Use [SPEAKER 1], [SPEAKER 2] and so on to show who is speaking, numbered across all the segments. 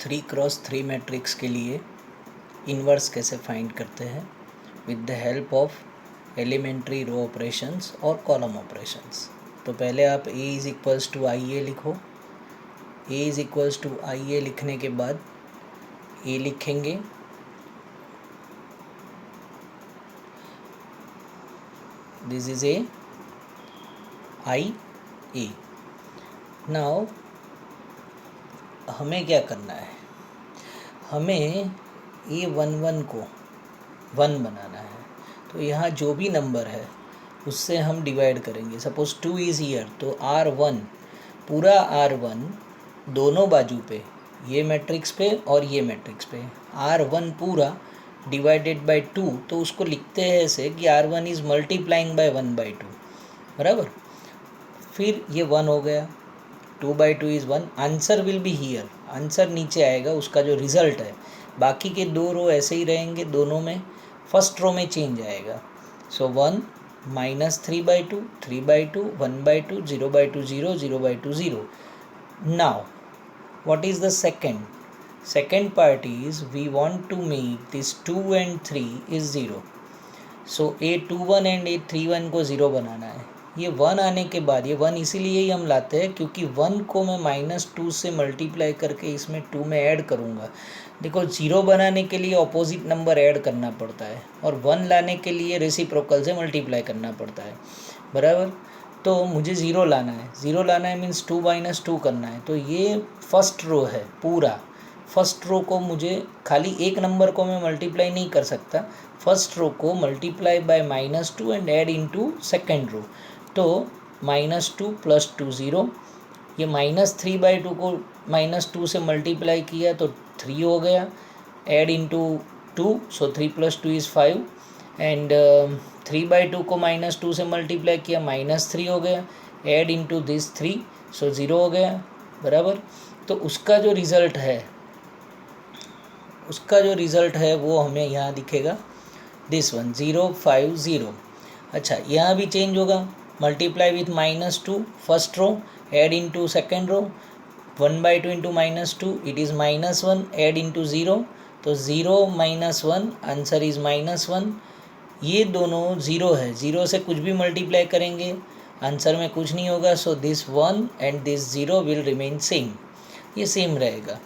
[SPEAKER 1] 3x3 matrix के लिए inverse कैसे फाइंड करते हैं with the help of elementary row operations और कॉलम ऑपरेशंस। तो पहले आप a is equals to I A लिखो। a is equals to I A लिखने के बाद a लिखेंगे, this is a I A. Now हमें क्या करना है, हमें A11 को 1 बनाना है। तो यहाँ जो भी नंबर है उससे हम डिवाइड करेंगे। सपोज 2 इज़ ईयर, तो R1 पूरा R1 दोनों बाजू पे, ये मैट्रिक्स पे और ये मैट्रिक्स पे, R1 पूरा डिवाइडेड बाय 2, तो उसको लिखते हैं ऐसे कि R1 इज़ मल्टीप्लाइंग बाय 1/2, बराबर। फिर ये 1 हो गया, 2/2 is 1, answer will be here, answer नीचे आएगा, उसका जो रिज़ल्ट है। बाकी के 2 रो ऐसे ही रहेंगे, दोनों में फर्स्ट रो में चेंज आएगा। सो 1 minus 3/2, 3/2, 1/2, 0/2 0, 0/2 0। Now what is the second part is we want to make this 2 and 3 is 0. So A21 and A31 को 0 बनाना है। ये 1 आने के बाद, ये 1 इसीलिए ही हम लाते हैं क्योंकि 1 को मैं -2 से मल्टीप्लाई करके इसमें 2 में ऐड करूँगा। देखो 0 बनाने के लिए ऑपोजिट नंबर ऐड करना पड़ता है और 1 लाने के लिए रेसिप्रोकल से मल्टीप्लाई करना पड़ता है, बराबर। तो मुझे 0 लाना है, 0 लाना है मीन्स 2 - 2 करना है। तो ये फर्स्ट रो है, पूरा फर्स्ट रो को मुझे खाली एक नंबर को मैं मल्टीप्लाई नहीं कर सकता, फर्स्ट रो को multiply by -2 and add into second row. तो -2 + 2 0, ये -3/2 को -2 से मल्टीप्लाई किया तो 3 हो गया, add into 2, so 3 + 2 is 5, and 3/2 को -2 से मल्टीप्लाई किया, -3 हो गया, ऐड इनटू दिस 3, सो 0 हो गया, बराबर। तो उसका जो रिज़ल्ट है वो हमें यहाँ दिखेगा, दिस वन 0 5 0। अच्छा, यहाँ भी चेंज होगा, multiply with -2 first row, add into second row, 1/2 into -2 it is -1, add into 0, तो 0 - 1, आंसर इज़ -1। ये दोनों 0 है, 0 से कुछ भी मल्टीप्लाई करेंगे आंसर में कुछ नहीं होगा। So this 1 and this 0 will remain same, ये सेम रहेगा।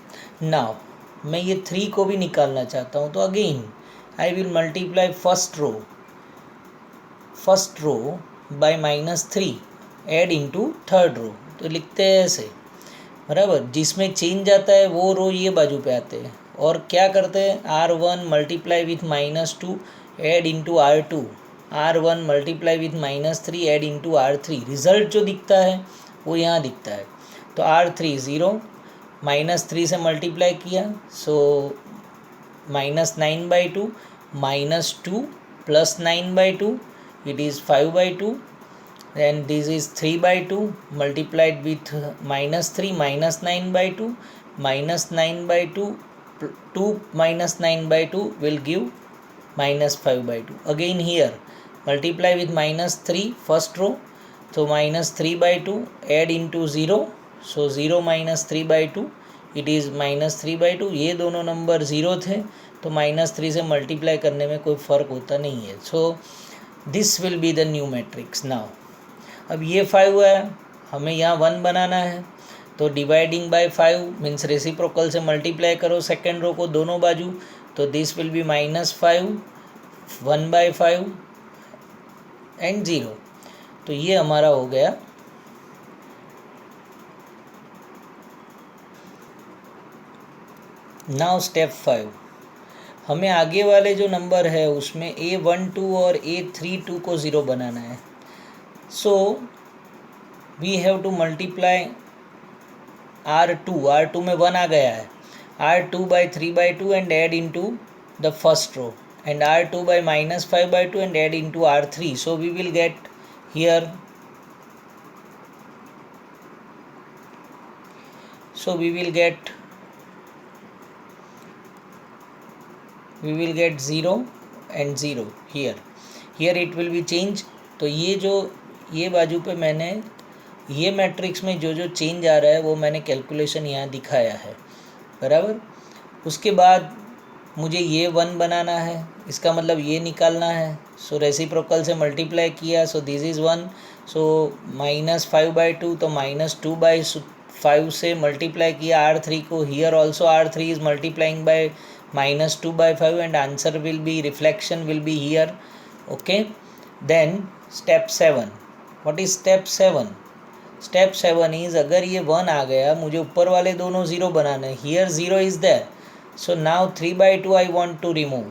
[SPEAKER 1] नाउ मैं ये 3 को भी निकालना चाहता हूँ, तो again I will multiply first row by -3, add into third row. तो लिखते हैं ऐसे, बराबर। जिसमें चेंज आता है वो रो ये बाजू पे आते हैं, और क्या करते हैं, R1 multiply with -2 add into R2, R1 multiply with -3 add into R3। Result जो दिखता है वो यहाँ दिखता है। तो R3 0, -3 से मल्टीप्लाई किया, सो -9/2, -2 + 9/2 it is 5/2, and this is 3/2 multiplied with -3 -9/2, -9/2, 2 - 9/2 will give -5/2. Again here multiply with -3 first row, so -3/2 add into 0, so 0 - 3/2 it is -3/2। ये दोनों नंबर 0 थे, तो -3 से मल्टीप्लाई करने में कोई फ़र्क होता नहीं है। So this will be the new matrix. Now अब ये 5 है, हमें यहाँ 1 बनाना है, तो डिवाइडिंग बाय 5 मीन्स रेसिप्रोकल से मल्टीप्लाई करो सेकेंड रो को दोनों बाजू, तो दिस विल बी -5, 1/5 एंड 0। तो ये हमारा हो गया नाउ स्टेप 5। हमें आगे वाले जो नंबर है उसमें A12 और A32 को 0 बनाना है। So we have to multiply R2 में 1 आ गया है, R2 by 3/2 and add into the first row, and R2 by -5/2 and add into R3। So we will get here, so we will get 0 and 0 here it will be change। तो ये बाजू पे मैंने ये मैट्रिक्स में जो change आ रहा है वो मैंने कैलकुलेशन यहाँ दिखाया है, बराबर। उसके बाद मुझे ये 1 बनाना है, इसका मतलब ये निकालना है। सो रेसिप्रोकल से मल्टीप्लाई किया, सो दिस इज़ 1। सो -5/2, तो -2/5 से मल्टीप्लाई किया R3 को। Here also R3 is multiplying by -2/5 and answer will be, reflection will be here. Okay, then step 7। What is step 7? Step 7 is, अगर ये 1 आ गया, मुझे ऊपर वाले दोनों 0 बनाना है। Here 0 is there, so now 3/2 I want to remove.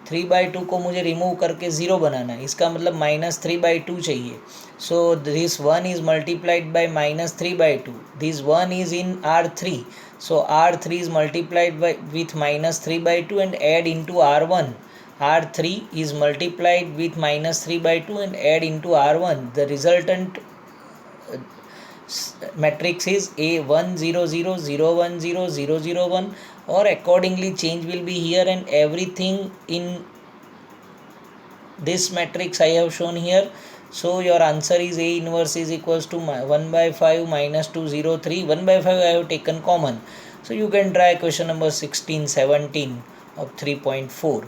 [SPEAKER 1] 3/2 को मुझे रिमूव करके 0 बनाना है, इसका मतलब -3/2 चाहिए। सो this 1 is multiplied by -3/2, this 1 is in R3, so R3 is multiplied by with -3/2 and add into R1. R3 is multiplied with -3/2 and add into R1. The resultant matrix is A100001001, or accordingly change will be here, and everything in this matrix I have shown here. So your answer is A inverse is equals to 1/5 -203. 1/5 I have taken common. So you can try question number 16, 17 of 3.4.